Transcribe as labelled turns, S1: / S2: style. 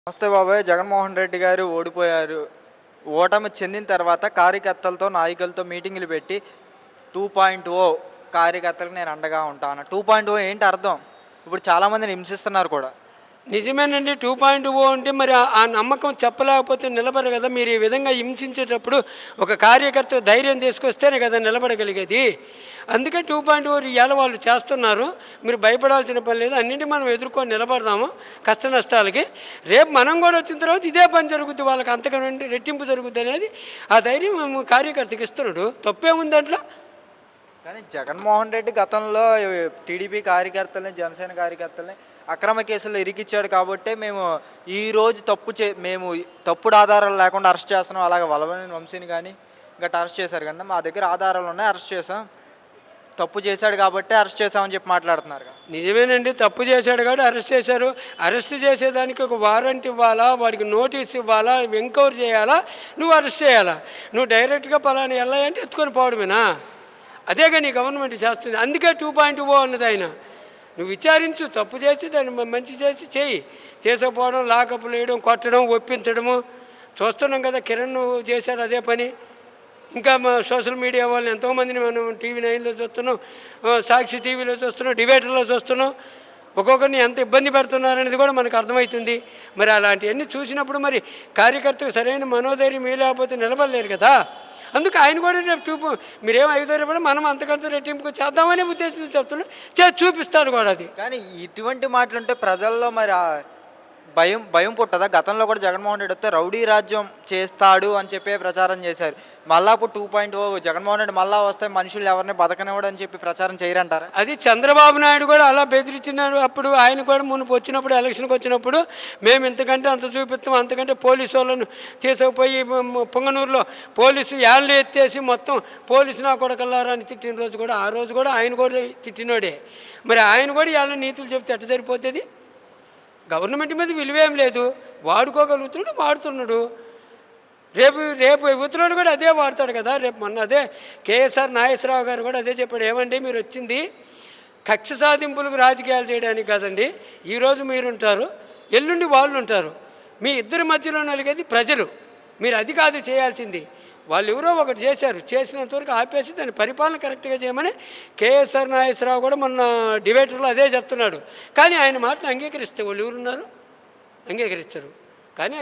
S1: నమస్తే బాబాయ్. జగన్మోహన్ రెడ్డి గారు ఓడిపోయారు. ఓటమి చెందిన తర్వాత కార్యకర్తలతో, నాయకులతో మీటింగులు పెట్టి 2.0 కార్యకర్తలకు నేను అండగా ఉంటాను. 2.0 ఏంటి అర్థం? ఇప్పుడు చాలామందిని హింసిస్తున్నారు కూడా.
S2: నిజమేనండి. 2.0 అంటే మరి ఆ నమ్మకం చెప్పలేకపోతే నిలబడరు కదా. మీరు ఈ విధంగా హింసించేటప్పుడు ఒక కార్యకర్త ధైర్యం తీసుకొస్తేనే కదా నిలబడగలిగేది. అందుకే 2.0 ఇవాళ వాళ్ళు చేస్తున్నారు. మీరు భయపడాల్సిన పని లేదు. అన్నింటి మనం ఎదుర్కొని నిలబడదాము కష్ట నష్టాలకి. రేపు మనం కూడా వచ్చిన తర్వాత ఇదే పని జరుగుద్ది, వాళ్ళకి అంతకంటే రెట్టింపు జరుగుద్ది అనేది ఆ ధైర్యం కార్యకర్తకి ఇస్తున్నాడు. తప్పే ఉంది దాంట్లో.
S1: కానీ జగన్మోహన్ రెడ్డి గతంలో టీడీపీ కార్యకర్తల్ని, జనసేన కార్యకర్తల్ని అక్రమ కేసుల్లో ఇరికిచ్చాడు కాబట్టే మేము తప్పుడు ఆధారాలు లేకుండా అరెస్ట్ చేస్తున్నాం. అలాగే వలవనేని వంశీని కానీ గట్రా అరెస్ట్ చేశారు కదా. మా దగ్గర ఆధారాలు ఉన్నాయి, అరెస్ట్ చేసాం. తప్పు చేశాడు కాబట్టి అరెస్ట్ చేసామని చెప్పి మాట్లాడుతున్నారు.
S2: నిజమేనండి. తప్పు చేశాడు కాబట్టి అరెస్ట్ చేశారు. అరెస్ట్ చేసేదానికి ఒక వారెంట్ ఇవ్వాలా, వాడికి నోటీస్ ఇవ్వాలా, ఎంక్వైరీ చేయాలా, నువ్వు అరెస్ట్ చేయాలా. నువ్వు డైరెక్ట్గా పలానా వెళ్ళాయంటే ఎత్తుకొని పోవడమేనా? అదేగా నీ గవర్నమెంట్ చేస్తుంది. అందుకే 2.0 అన్నది ఆయన. నువ్వు విచారించు, తప్పు చేసి దాన్ని మంచి చేసి చేయి. చేసుకుపోవడం, లాకప్లు వేయడం, కొట్టడం, ఒప్పించడము చూస్తున్నాం కదా. కిరణ్ చేశారు అదే పని. ఇంకా మా సోషల్ మీడియా వాళ్ళని ఎంతోమందిని మనం టీవీ 9లో చూస్తున్నాం, సాక్షి టీవీలో చూస్తున్నాం, డిబేటర్లో చూస్తున్నాం. ఒక్కొక్కరిని ఎంత ఇబ్బంది పెడుతున్నారనేది కూడా మనకు అర్థమవుతుంది. మరి అలాంటివన్నీ చూసినప్పుడు మరి కార్యకర్తకు సరైన మనోధైర్యం లేకపోతే నిలబడలేరు కదా. అందుకు ఆయన కూడా రేపు మీరేం ఐదుపడి మనం అంతకంత రెట్టింపుకు చేద్దామనే ఉద్దేశంతో చెప్తున్నాం. చూపిస్తారు కూడా అది.
S1: కానీ ఇటువంటి మాటలుంటే ప్రజల్లో మరి భయం పుట్టదా? గతంలో కూడా జగన్మోహన్ రెడ్డి వస్తే రౌడీ రాజ్యం చేస్తాడు అని చెప్పి ప్రచారం చేశారు. మళ్ళా ఇప్పుడు 2.0 జగన్మోహన్ రెడ్డి మళ్ళా వస్తే మనుషులు ఎవరిని బతకనివ్వడు అని చెప్పి ప్రచారం చేయరంటారా?
S2: అది చంద్రబాబు నాయుడు కూడా అలా బెదిరించినాడు. అప్పుడు ఆయన కూడా మునుపు వచ్చినప్పుడు, ఎలక్షన్కి వచ్చినప్పుడు మేము ఇంతకంటే అంత చూపిస్తాం, అంతకంటే పోలీసు వాళ్ళను తీసుకుపోయి పొంగనూరులో పోలీసు యాళ్ళు ఎత్తేసి మొత్తం పోలీసు నా కొడకల్లారా అని తిట్టిన రోజు కూడా, ఆ రోజు కూడా ఆయన కూడా తిట్టినోడే. మరి ఆయన కూడా ఇవాళ నీతులు చెప్తే ఎట్ట సరిపోతుంది? గవర్నమెంట్ మీద విలువేం లేదు, వాడుకోగలుగుతున్నాడు, వాడుతున్నాడు. రేపు యువతలోడు కూడా అదే వాడతాడు కదా. రేపు మొన్న అదే కేఎస్ఆర్ నాగేశ్వరరావు గారు కూడా అదే చెప్పాడు. ఏమండి, మీరు వచ్చింది కక్ష సాధింపులకు రాజకీయాలు చేయడానికి కాదండి. ఈరోజు మీరుంటారు, ఎల్లుండి వాళ్ళు ఉంటారు. మీ ఇద్దరి మధ్యలో నలిగేది ప్రజలు. మీరు అది కాదు చేయాల్సింది. వాళ్ళు ఎవరో ఒకటి చేశారు, చేసినంతవరకు ఆపేసి దాన్ని పరిపాలన కరెక్ట్గా చేయమని కేఎస్ఆర్ నాగేశ్వరరావు కూడా మొన్న డిబేటర్లో అదే చెప్తున్నాడు. కానీ ఆయన మాటను అంగీకరిస్తే వాళ్ళు ఎవరున్నారు? అంగీకరించరు.